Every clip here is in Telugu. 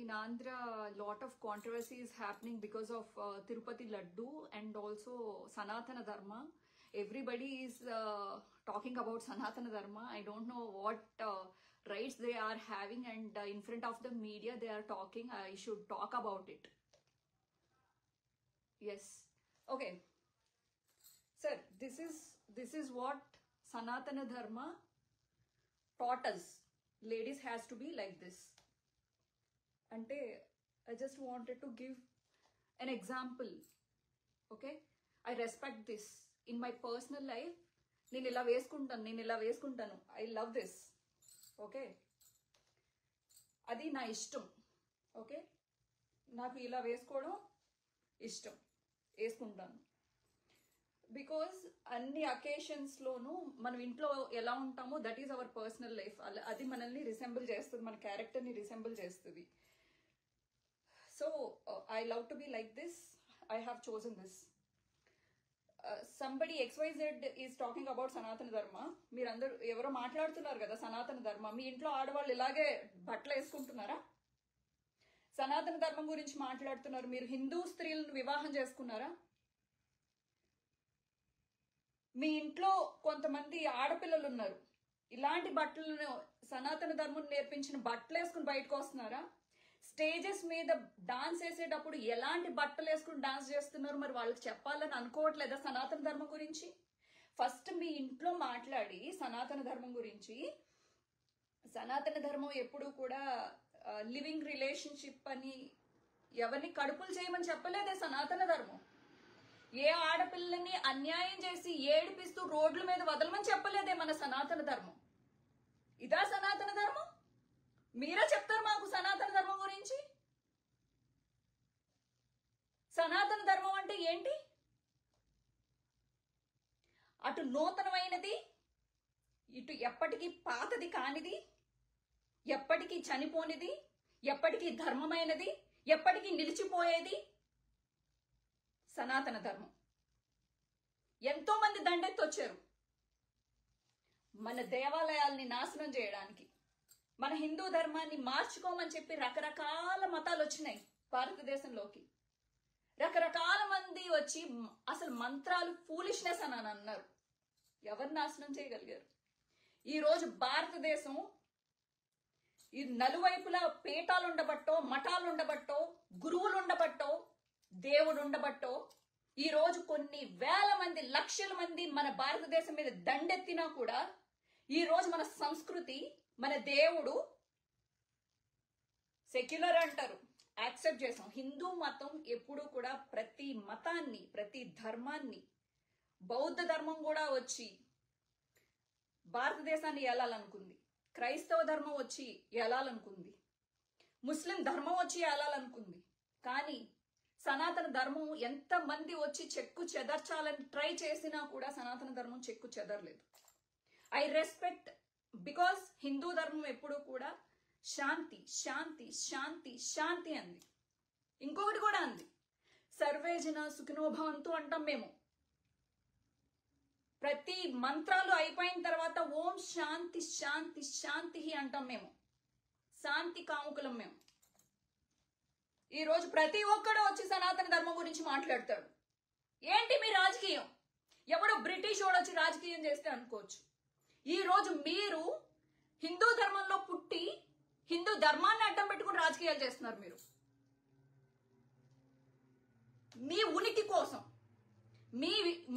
in Andhra, a lot of controversy is happening because of Tirupati Laddu and also Sanatana Dharma. Everybody is talking about Sanatana Dharma. I don't know what rights they are having, and in front of the media they are talking. I should talk about it. Yes. Okay. Sir, this is what Sanatana Dharma taught us. Ladies has to be like this. Ante, I just wanted to give an example. Okay? I respect this. In my personal life, నేను ఇలా వేసుకుంటాను. I love this. Okay? అది నా ఇష్టం. ఓకే? నాకు ఇలా వేసుకోవడం ఇష్టం. వేసుకుంటాను. బికాజ్ అన్ని అకేషన్స్లోనూ మనం ఇంట్లో ఎలా ఉంటామో that is our personal life. అది మనల్ని రిసెంబుల్ చేస్తుంది, మన క్యారెక్టర్ని రిసెంబుల్ చేస్తుంది. So I love to be like this. I have chosen this. Somebody XYZ is talking about సనాతన ధర్మ. మీరందరూ ఎవరో మాట్లాడుతున్నారు కదా సనాతన ధర్మ. మీ ఇంట్లో ఆడవాళ్ళు ఇలాగే బట్టలు వేసుకుంటున్నారా? సనాతన ధర్మం గురించి మాట్లాడుతున్నారు. మీరు హిందూ స్త్రీలను వివాహం చేసుకున్నారా? మీ ఇంట్లో కొంతమంది ఆడపిల్లలు ఉన్నారు. ఇలాంటి బట్టలను సనాతన ధర్మం నేర్పించిన బట్టలు వేసుకుని బయటకు వస్తున్నారా? స్టేజెస్ మీద డాన్స్ వేసేటప్పుడు ఎలాంటి బట్టలు వేసుకుని డాన్స్ చేస్తున్నారు? మరి వాళ్ళకి చెప్పాలని అనుకోవట్లేదా సనాతన ధర్మం గురించి? ఫస్ట్ మీ ఇంట్లో మాట్లాడి సనాతన ధర్మం గురించి. సనాతన ధర్మం ఎప్పుడు కూడా లివింగ్ రిలేషన్షిప్ అని ఎవరిని కడుపులు చేయమని చెప్పలేదే సనాతన ధర్మం. ఏ ఆడపిల్లని అన్యాయం చేసి ఏడిపిస్తూ రోడ్ల మీద వదలమని చెప్పలేదే మన సనాతన ధర్మం. ఇదా సనాతన ధర్మం? మీరే చెప్తారు మాకు సనాతన ధర్మం గురించి. సనాతన ధర్మం అంటే ఏంటి? అటు నూతనమైనది, ఇటు ఎప్పటికీ పాతది కానిది, ఎప్పటికీ చనిపోనిది, ఎప్పటికీ ధర్మమైనది, ఎప్పటికీ నిలిచిపోయేది సనాతన ధర్మం. ఎంతో మంది దండెత్తొచ్చారు మన దేవాలయాల్ని నాశనం చేయడానికి. మన హిందూ ధర్మాన్ని మార్చుకోమని చెప్పి రకరకాల మతాలు వచ్చినాయి భారతదేశంలోకి. రకరకాల మంది వచ్చి అసలు మంత్రాలు ఫూలిష్నెస్ అని అన్నారు. ఎవరు నాశనం చేయగలిగారు? ఈరోజు భారతదేశం ఈ నలువైపులా పీఠాలు ఉండబట్టో, మఠాలు ఉండబట్టో, గురువులు ఉండబట్టో, దేవుడు ఉండబట్టో ఈ రోజు కొన్ని వేల మంది, లక్షల మంది మన భారతదేశం మీద దండెత్తినా కూడా ఈ రోజు మన సంస్కృతి, మన దేవుడు సెక్యులర్ అంటారు, యాక్సెప్ట్ చేసాం. హిందూ మతం ఎప్పుడూ కూడా ప్రతి మతాన్ని, ప్రతి ధర్మాన్ని, బౌద్ధ ధర్మం కూడా వచ్చి భారతదేశాన్ని ఏలాలనుకుంది. క్రైస్తవ ధర్మం వచ్చి ఏలాలనుకుంది. ముస్లిం ధర్మం వచ్చి ఏలాలనుకుంది. కానీ సనాతన ధర్మం ఎంత మంది వచ్చి చెక్కు చెదర్చాలని ట్రై చేసినా కూడా సనాతన ధర్మం చెక్కు చెదరలేదు. ఐ రెస్పెక్ట్, బికాస్ హిందూ ధర్మం ఎప్పుడూ కూడా శాంతి శాంతి శాంతి శాంతి అంది. ఇంకొకటి కూడా అంది, సర్వేజన సుఖినోభవంతు అంటాం మేము. ప్రతి మంత్రాలు అయిపోయిన తర్వాత ఓం శాంతి శాంతి శాంతి అంటాం మేము. శాంతి కాముకులం మేము. ఈ రోజు ప్రతి ఒక్కడు వచ్చి సనాతన ధర్మం గురించి మాట్లాడతాడు. ఏంటి మీ రాజకీయం? ఎవడో బ్రిటిష్ వాడు వచ్చి రాజకీయం చేస్తే అనుకోవచ్చు. ఈ రోజు మీరు హిందూ ధర్మంలో పుట్టి హిందూ ధర్మాన్ని అడ్డం పెట్టుకుని రాజకీయాలు చేస్తున్నారు. మీరు మీ ఉనికి కోసం,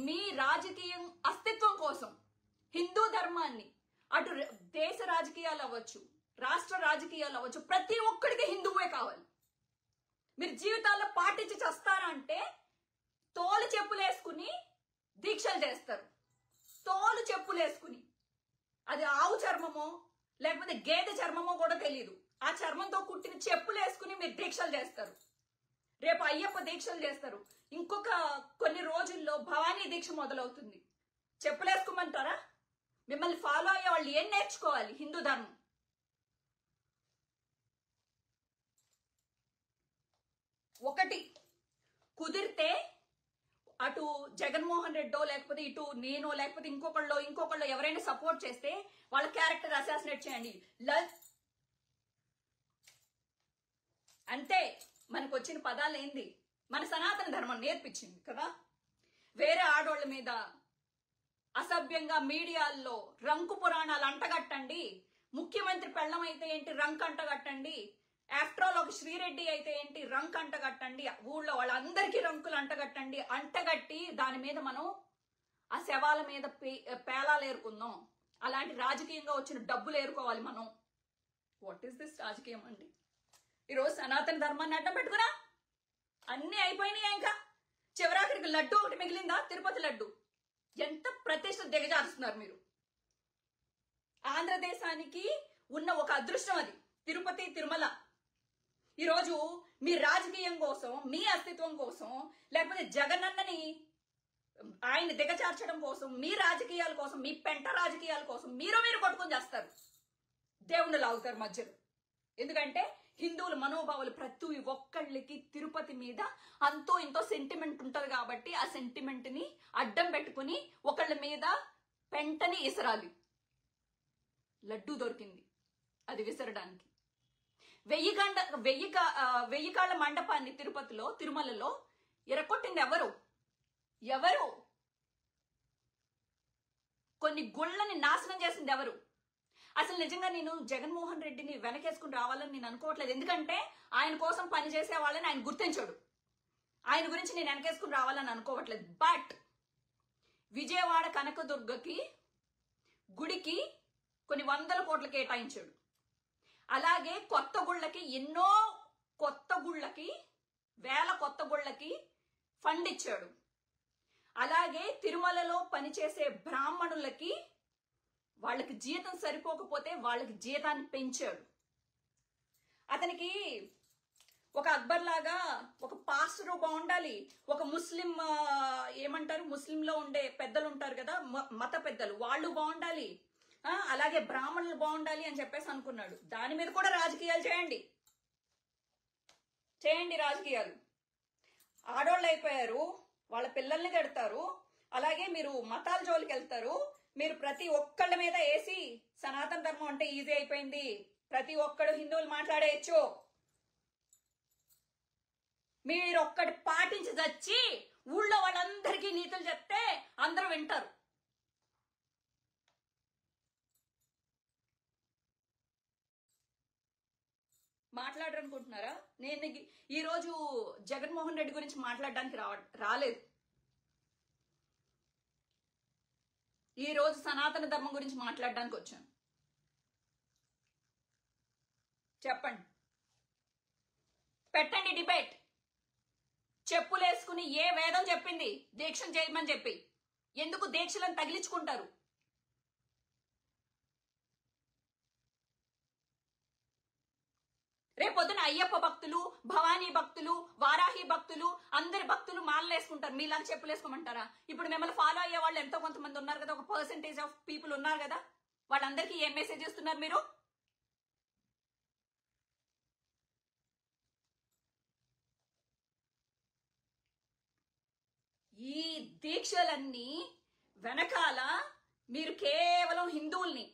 మీ రాజకీయం అస్తిత్వం కోసం హిందూ ధర్మాన్ని, అటు దేశ రాజకీయాలు అవ్వచ్చు, రాష్ట్ర రాజకీయాలు అవ్వచ్చు, ప్రతి ఒక్కడికి హిందువే కావాలి. మీరు జీవితాల్లో పాటించి చేస్తారా అంటే తోలు చెప్పులేసుకుని దీక్షలు చేస్తారు. తోలు చెప్పులేసుకుని, అది ఆవు చర్మమో లేకపోతే గేదె చర్మమో కూడా తెలియదు, ఆ చర్మంతో కుట్టిన చెప్పులు వేసుకుని మీరు దీక్షలు చేస్తారు. రేపు అయ్యప్ప దీక్షలు చేస్తారు. ఇంకొక కొన్ని రోజుల్లో భవానీ దీక్ష మొదలవుతుంది. చెప్పులేసుకోమంటారా? మిమ్మల్ని ఫాలో అయ్యే వాళ్ళు ఏం నేర్చుకోవాలి? హిందూ ధర్మం. ఒకటి కుదిరితే అటు జగన్మోహన్ రెడ్డో లేకపోతే ఇటు నేనో లేకపోతే ఇంకొకళ్ళు ఎవరైనా సపోర్ట్ చేస్తే వాళ్ళ క్యారెక్టర్ అసాసినేట్ చేయండి. అంతే. మనకు వచ్చిన పదాలు ఏంది? మన సనాతన ధర్మం నేర్పించింది కదా. వేరే ఆడోళ్ళ మీద అసభ్యంగా మీడియాల్లో రంకు పురాణాలు అంటగట్టండి. ముఖ్యమంత్రి పెళ్ళం అయితే ఏంటి రంకు అంటగట్టండి. ఆఫ్టర్ ఆల్ ఒక శ్రీరెడ్డి అయితే ఏంటి రంకు అంటగట్టండి. ఊళ్ళో వాళ్ళందరికీ రంకులు అంటగట్టండి. అంటగట్టి దాని మీద మనం ఆ శవాల మీద పేలాలు ఏరుకుందాం. అలాంటి రాజకీయంగా వచ్చిన డబ్బులు ఏరుకోవాలి మనం. వాట్ ఈస్ దిస్ రాజకీయం అండి? ఈరోజు సనాతన ధర్మాన్ని అడ్డం పెట్టుకురా అన్ని అయిపోయినాయి. ఇంకా చివరాఖరికి లడ్డు ఒకటి మిగిలిందా? తిరుపతి లడ్డు. ఎంత ప్రతిష్ట దిగజారుస్తున్నారు మీరు. ఆంధ్రదేశానికి ఉన్న ఒక అదృష్టం అది తిరుపతి తిరుమల. ఈరోజు మీ రాజకీయం కోసం, మీ అస్తిత్వం కోసం, లేకపోతే జగనన్నని ఆయన దిగజార్చడం కోసం, మీ రాజకీయాల కోసం, మీ పెంట రాజకీయాల కోసం మీరు కొట్టుకొని చేస్తారు. దేవుణ్ణి లాగుతారు మధ్యలో. ఎందుకంటే హిందువుల మనోభావాలు ప్రతి ఒక్కళ్ళకి తిరుపతి మీద అంతో ఇంతో సెంటిమెంట్ ఉంటది కాబట్టి ఆ సెంటిమెంట్ ని అడ్డం పెట్టుకుని ఒకళ్ళ మీద పెంటని విసరాలి. లడ్డు దొరికింది, అది విసరడానికి. 1000 కాళ్ళ మండపాన్ని తిరుపతిలో, తిరుమలలో ఎరకొట్టింది ఎవరు? కొన్ని గుళ్ళని నాశనం చేసింది ఎవరు? అసలు నిజంగా నేను జగన్మోహన్ రెడ్డిని వెనకేసుకుని రావాలని నేను అనుకోవట్లేదు. ఎందుకంటే ఆయన కోసం పనిచేసే వాళ్ళని ఆయన గుర్తించాడు. ఆయన గురించి నేను వెనకేసుకుని రావాలని అనుకోవట్లేదు. బట్ విజయవాడ కనకదుర్గకి గుడికి కొన్ని 100 కోట్లు కేటాయించాడు. అలాగే కొత్త గుళ్ళకి ఎన్నో కొత్త గుళ్ళకి, వేల కొత్త గుళ్ళకి ఫండ్ ఇచ్చాడు. అలాగే తిరుమలలో పనిచేసే బ్రాహ్మణులకి వాళ్ళకి జీతం సరిపోకపోతే వాళ్ళకి జీతాన్ని పెంచాడు. అతనికి ఒక అక్బర్ లాగా ఒక పాస్టరు బాగుండాలి, ఒక ముస్లిం ఏమంటారు ముస్లింలో ఉండే పెద్దలు ఉంటారు కదా, మత పెద్దలు, వాళ్ళు బాగుండాలి, అలాగే బ్రాహ్మణులు బాగుండాలి అని చెప్పేసి అనుకున్నాడు. దాని మీద కూడా రాజకీయాలు చేయండి రాజకీయాలు. ఆడోళ్ళు అయిపోయారు, వాళ్ళ పిల్లల్ని కడతారు, అలాగే మీరు మతాల జోలికి వెళ్తారు. మీరు ప్రతి ఒక్కళ్ళ మీద వేసి సనాతన ధర్మం అంటే ఈజీ అయిపోయింది, ప్రతి ఒక్కడు హిందువులు మాట్లాడేయచ్చు, మీరు ఒక్కటి పాటించి చచ్చి ఊళ్ళో వాళ్ళందరికీ నీతులు చెప్తే అందరూ వింటారు. మాట్లాడరనుకుంటున్నారా? నేను ఈరోజు జగన్మోహన్ రెడ్డి గురించి మాట్లాడడానికి రాలేదు. ఈ రోజు సనాతన ధర్మం గురించి మాట్లాడడానికి వచ్చాను. చెప్పండి, పెట్టండి డిబేట్. చెప్పులేసుకుని ఏ వేదం చెప్పింది దీక్షను చేయమని చెప్పి? ఎందుకు దీక్షలను తగిలించుకుంటారు? రేపొద్దున అయ్యప్ప భక్తులు, భవానీ భక్తులు, వారాహి భక్తులు, అందరి భక్తులు మాలలేసుకుంటారు. మీలాగా చెప్పులేసుకోమంటారా? ఇప్పుడు మిమ్మల్ని ఫాలో అయ్యే వాళ్ళు ఎంతో కొంతమంది ఉన్నారు కదా, ఒక పర్సెంటేజ్ ఆఫ్ పీపుల్ ఉన్నారు కదా, వాళ్ళందరికీ ఏం మెసేజ్ ఇస్తున్నారు మీరు? ఈ దీక్షలన్నీ వెనకాల మీరు కేవలం హిందువుల్ని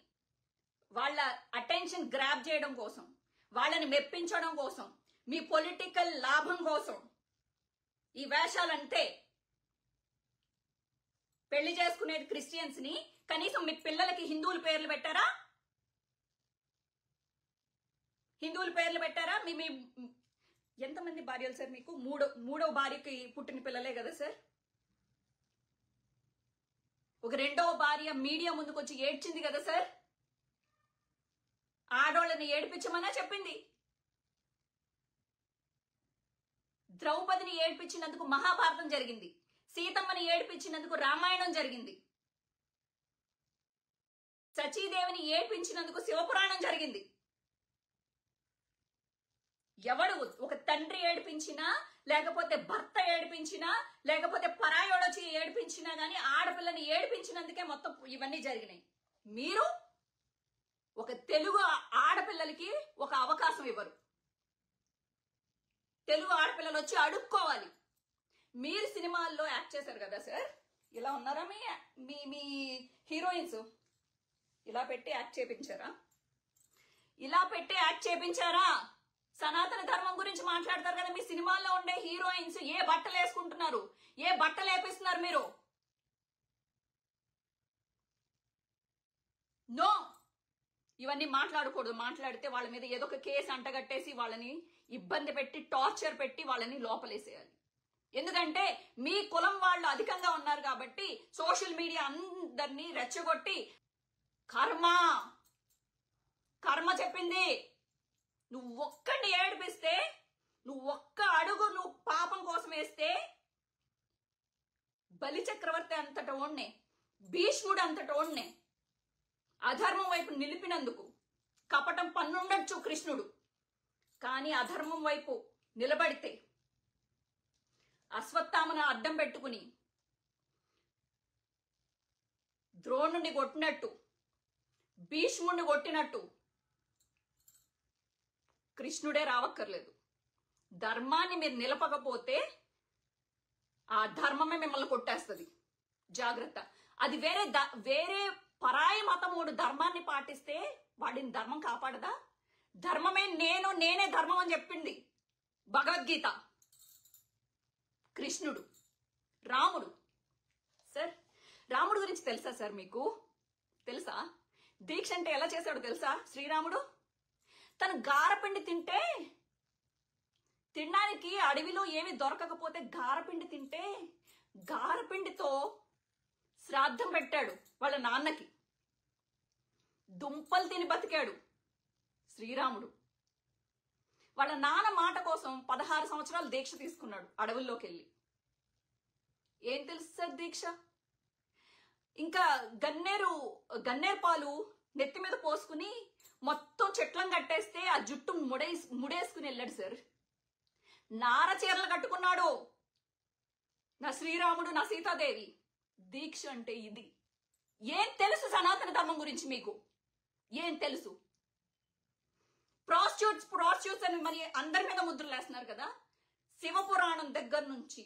వాళ్ళ అటెన్షన్ గ్రాబ్ చేయడం కోసం, వాళ్ళని మెప్పించడం కోసం, మీ పొలిటికల్ లాభం కోసం ఈ వేషాలంటే. పెళ్లి చేసుకునేది క్రిస్టియన్స్ ని, కనీసం మీ పిల్లలకి హిందువుల పేర్లు పెట్టారా? హిందువుల పేర్లు పెట్టారా? మీ ఎంతమంది భార్యలు సార్ మీకు? మూడో భార్యకి పుట్టిన పిల్లలే కదా సార్. ఒక రెండవ భార్య మీడియా ముందుకు వచ్చి ఏడ్చింది కదా సార్. ఆడోళ్ళని ఏడిపించమన్నా చెప్పింది. ద్రౌపదిని ఏడిపించినందుకు మహాభారతం జరిగింది, సీతమ్మని ఏడిపించినందుకు రామాయణం జరిగింది, సచీదేవిని ఏడిపించినందుకు శివపురాణం జరిగింది. ఎవడు ఒక తండ్రి ఏడిపించినా, లేకపోతే భర్త ఏడిపించినా, లేకపోతే పరాయోడొచ్చి ఏడిపించినా గానీ ఆడపిల్లని ఏడిపించినందుకే మొత్తం ఇవన్నీ జరిగినాయి. మీరు ఒక తెలుగు ఆడపిల్లలకి ఒక అవకాశం ఇవ్వరు. తెలుగు ఆడపిల్లలు వచ్చి అడుక్కోవాలి. మీరు సినిమాల్లో యాక్ట్ చేశారు కదా సార్, ఇలా ఉన్నారా మీ హీరోయిన్స్? ఇలా పెట్టి యాక్ట్ చేపించారా? సనాతన ధర్మం గురించి మాట్లాడతారు కదా. మీ సినిమాల్లో ఉండే హీరోయిన్స్ ఏ బట్టలు వేసుకుంటున్నారు, ఏ బట్టలు వేపిస్తున్నారు మీరు? నో, ఇవన్నీ మాట్లాడకూడదు. మాట్లాడితే వాళ్ళ మీద ఏదో ఒక కేసు అంటగట్టేసి వాళ్ళని ఇబ్బంది పెట్టి టార్చర్ పెట్టి వాళ్ళని లోపలేసేయాలి. ఎందుకంటే మీ కులం వాళ్ళు అధికంగా ఉన్నారు కాబట్టి సోషల్ మీడియా అందరినీ రెచ్చగొట్టి కర్మ కర్మ చెప్పింది. నువ్వు ఒక్కడిని ఏడిపిస్తే, నువ్వు ఒక్క అడుగు నువ్వు పాపం కోసం వేస్తే బలి చక్రవర్తి అంతట ఓడ్నే, భీష్ముడు అంతట ఓడ్నే అధర్మం వైపు నిలిపినందుకు కపటం పన్నుండొచ్చు కృష్ణుడు, కానీ అధర్మం వైపు నిలబడితే అశ్వత్థామను అడ్డం పెట్టుకుని ద్రోణుడిని కొట్టినట్టు, భీష్ముడిని కొట్టినట్టు కృష్ణుడే రావక్కర్లేదు. ధర్మాన్ని మీరు నిలపకపోతే ఆ ధర్మమే మిమ్మల్ని కొట్టేస్తుంది. జాగ్రత్త. అది వేరే పరాయి మతముడు ధర్మాన్ని పాటిస్తే వాడిని ధర్మం కాపాడదా? ధర్మమే నేనే ధర్మం అని చెప్పింది భగవద్గీత. కృష్ణుడు, రాముడు. సార్, రాముడు గురించి తెలుసా సార్? మీకు తెలుసా? దీక్ష అంటే ఎలా చేశాడు తెలుసా? శ్రీరాముడు తను గారపిండి తినడానికి అడవిలో ఏమి దొరకకపోతే గారపిండి తింటే గారపిండితో శ్రాద్ధం పెట్టాడు వాళ్ళ నాన్నకి. దుంపలు తిని బతికాడు శ్రీరాముడు. వాళ్ళ నాన్న మాట కోసం 16 సంవత్సరాలు దీక్ష తీసుకున్నాడు అడవుల్లోకి వెళ్ళి. ఏం తెలుసు సార్ దీక్ష? ఇంకా గన్నేరు పాలు నెత్తి మీద పోసుకుని మొత్తం చెట్లను కట్టేస్తే ఆ జుట్టు ముడేసుకుని వెళ్ళాడు సార్. నార చీరలు కట్టుకున్నాడు నా శ్రీరాముడు, నా సీతాదేవి. దీక్ష అంటే ఇది. ఏం తెలుసు సనాతన ధర్మం గురించి మీకు? ఏం తెలుసు? ప్రాస్టిట్యూట్స్ అని మరి అందరి మీద ముద్రలు వేస్తున్నారు కదా. శివపురాణం దగ్గర నుంచి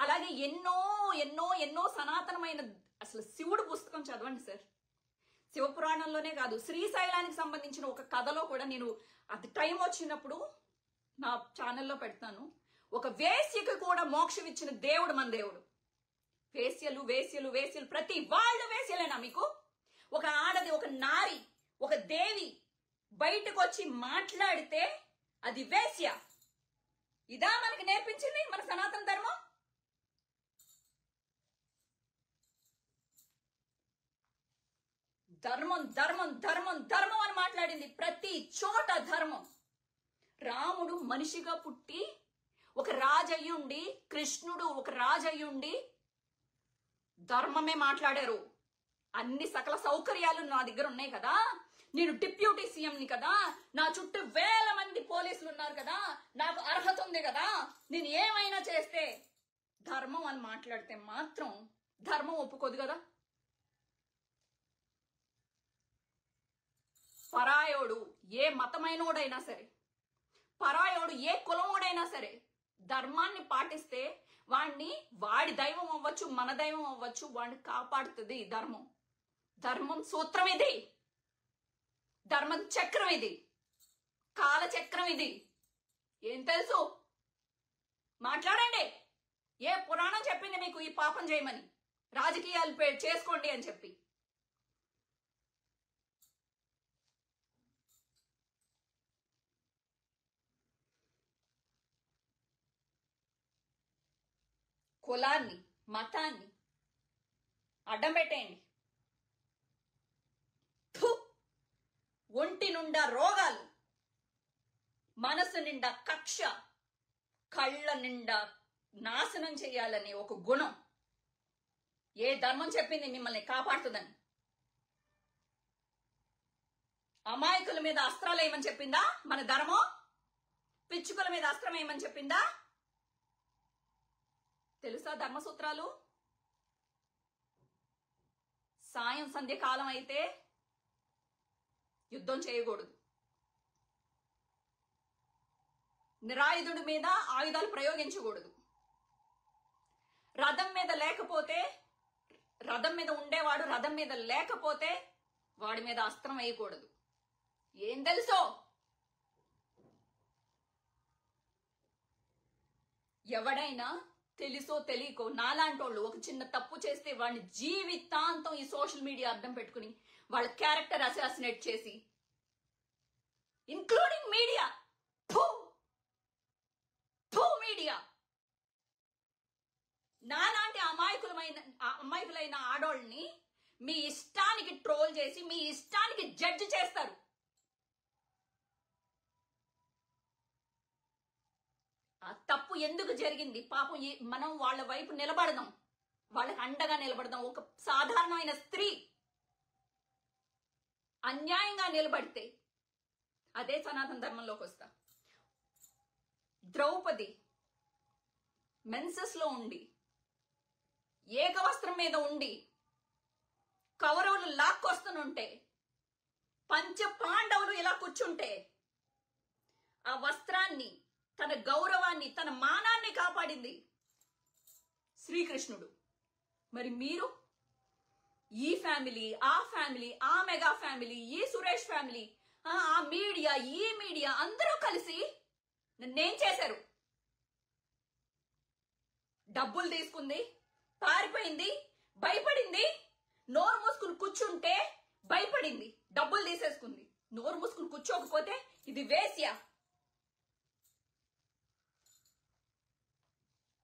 అలాగే ఎన్నో ఎన్నో ఎన్నో సనాతనమైన అసలు శివుడు పుస్తకం చదవండి సార్. శివపురాణంలోనే కాదు, శ్రీశైలానికి సంబంధించిన ఒక కథలో కూడా నేను అది టైం వచ్చినప్పుడు నా ఛానల్లో పెడతాను. ఒక వేశ్యకి కూడా మోక్షం ఇచ్చిన దేవుడు మన దేవుడు. వేశ్యలు వేశ్యలు వేశ్యలు ప్రతి వాళ్ళు వేశ్యలేనా మీకు? ఒక ఆడది, ఒక నారి, ఒక దేవి బయటకు వచ్చి మాట్లాడితే అది వేశ్య. ఇదా మనకి నేర్పించింది మన సనాతన ధర్మం? ధర్మం ధర్మం ధర్మం ధర్మం అని మాట్లాడింది ప్రతి చోట ధర్మం. రాముడు మనిషిగా పుట్టి ఒక రాజయ్యుండి, కృష్ణుడు ఒక రాజయ్యుండి ధర్మమే మాట్లాడారు. అన్ని సకల సౌకర్యాలు నా దగ్గర ఉన్నాయి కదా, నేను డిప్యూటీ సీఎంని కదా, నా చుట్టూ వేల మంది పోలీసులు ఉన్నారు కదా, నాకు అర్హత ఉంది కదా, నేను ఏమైనా చేస్తే ధర్మం అని మాట్లాడితే మాత్రం ధర్మం ఒప్పుకోదు కదా. పరాయోడు ఏ మతమైనోడైనా సరే, పరాయోడు ఏ కులమోడైనా సరే ధర్మాన్ని పాటిస్తే వాడి దైవం అవ్వచ్చు, మన దైవం అవ్వచ్చు, వాడిని కాపాడుతుంది ధర్మం. ధర్మం సూత్రం ఇది, ధర్మం చక్రం ఇది, కాల చక్రం ఇది. ఏం తెలుసు? మాట్లాడండి. ఏ పురాణం చెప్పింది మీకు ఈ పాపం చేయమని, రాజకీయాలు చేసుకోండి అని చెప్పి? కులాన్ని, మతాన్ని అడ్డం పెట్టేయండి. ఒంటి నిండా రోగాలు, మనసు నిండా కక్ష, కళ్ళ నిండా నాశనం చేయాలనే ఒక గుణం. ఏ ధర్మం చెప్పింది మిమ్మల్ని కాపాడుతుందని? అమాయకుల మీద అస్త్రాలు వేయమని చెప్పిందా మన ధర్మం? పిచ్చుకల మీద అస్త్రం వేయమని చెప్పిందా? తెలుసా ధర్మసూత్రాలు? సాయం సంధ్యకాలం అయితే యుద్ధం చేయకూడదు. నిరాయుధుడి మీద ఆయుధాలు ప్రయోగించకూడదు. రథం మీద ఉండేవాడు రథం మీద లేకపోతే వాడి మీద అస్త్రం వేయకూడదు. ఏం తెలుసో? ఎవడైనా తెలుసో తెలియకో నాలాంటోళ్ళు ఒక చిన్న తప్పు చేస్తే వాడిని జీవితాంతం ఈ సోషల్ మీడియా అర్థం పెట్టుకుని వాళ్ళ క్యారెక్టర్ అసాసినేట్ చేసి, ఇంక్లూడింగ్ మీడియా, మీడియా నాలాంటి అమాయకులైన ఆడోళ్ళని మీ ఇష్టానికి ట్రోల్ చేసి మీ ఇష్టానికి జడ్జి చేస్తారు. ఆ తప్పు ఎందుకు జరిగింది పాపం మనం వాళ్ళ వైపు నిలబడదాం, వాళ్ళకి అండగా నిలబడదాం. ఒక సాధారణమైన స్త్రీ అన్యాయంగా నిలబడితే అదే సనాతన ధర్మంలోకి వస్తా. ద్రౌపది మెన్సెస్ లో ఉండి ఏకవస్త్రం మీద ఉండి కౌరవులు లాక్కొస్తుంటే పంచ పాండవులు ఇలా కూర్చుంటే ఆ వస్త్రాన్ని, తన గౌరవాన్ని, తన మానాన్ని కాపాడింది శ్రీకృష్ణుడు. మరి మీరు ఈ ఫ్యామిలీ, ఆ ఫ్యామిలీ, ఆ మెగా ఫ్యామిలీ, ఈ సురేష్ ఫ్యామిలీ, ఆ మీడియా, ఈ మీడియా అందరూ కలిసి నన్నేం చేశారు? డబ్బులు తీసుకుంది, పారిపోయింది, భయపడింది. నోరు మూసుకుని కూర్చుంటే భయపడింది, డబ్బులు తీసేసుకుంది. నోరు మూసుకుని కూర్చోకపోతే ఇది వేశ్య.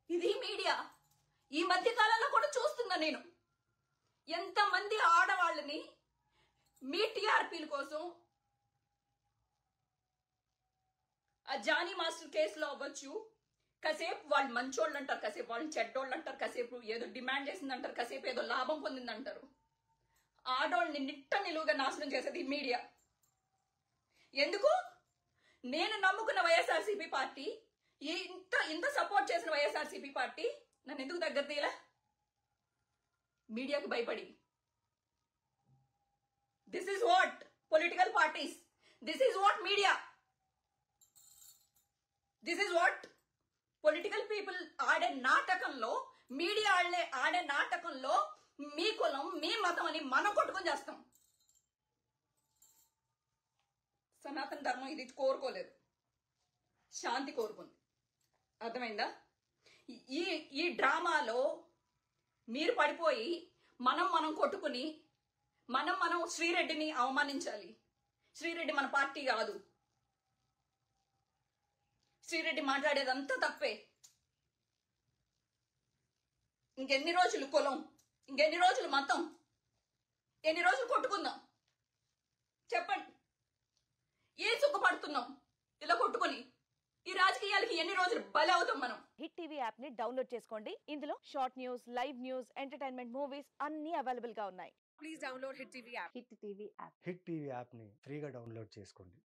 ఇది మీడియా. ఈ మధ్య కాలంలో కూడా చూస్తున్నా నేను ఎంతమంది ఆడవాళ్ళని మీ టీఆర్పీల కోసం ఆ జానీ మాస్టర్ కేసులో అవ్వచ్చు, కాసేపు వాళ్ళు మంచోళ్ళు అంటారు, కాసేపు వాళ్ళు చెడ్డోళ్ళు అంటారు, కాసేపు ఏదో డిమాండ్ చేసిందంటారు, కాసేపు ఏదో లాభం పొందిందంటారు. ఆడోళ్ళని నిట్ట నిలువుగా నాశనం చేసేది ఈ మీడియా. ఎందుకు? నేను నమ్ముకున్న వైఎస్ఆర్సీపీ పార్టీ, ఇంత సపోర్ట్ చేసిన వైఎస్ఆర్సీపీ పార్టీ నన్ను ఎందుకు దగ్గర తీయలా? మీడియాకు భయపడి. This is what political parties, this is what media, this is what political people ఆడే నాటకంలో, మీడియా ఆడే నాటకంలో మీ కులం, మీ మతం అని మనం కొట్టుకొని చేస్తాం. సనాతన ధర్మం ఇది కోరుకోలేదు, శాంతి కోరుకుంది. అర్థమైందా? ఈ డ్రామాలో మీరు పడిపోయి మనం కొట్టుకుని మనం శ్రీరెడ్డిని అవమానించాలి. శ్రీరెడ్డి మన పార్టీ కాదు. శ్రీరెడ్డి మాట్లాడేదంతా తప్పే. ఇంకెన్ని రోజులు కులం, ఇంకెన్ని రోజులు మతం, ఎన్ని రోజులు కొట్టుకుందాం చెప్పండి? ఏ సుఖపడుతున్నాం ఇలా కొట్టుకుని? ఈ రాజకీయాలకి ఎన్ని రోజులు బలి అవుతాం మనం? హిట్ టీవీ యాప్ ని డౌన్లోడ్ చేసుకోండి. ఇందులో short news, live news, entertainment movies అన్ని అవైలబుల్ గా ఉన్నాయి. Please download hit TV app. Hit TV app ని ఫ్రీగా డౌన్లోడ్ చేసుకోండి.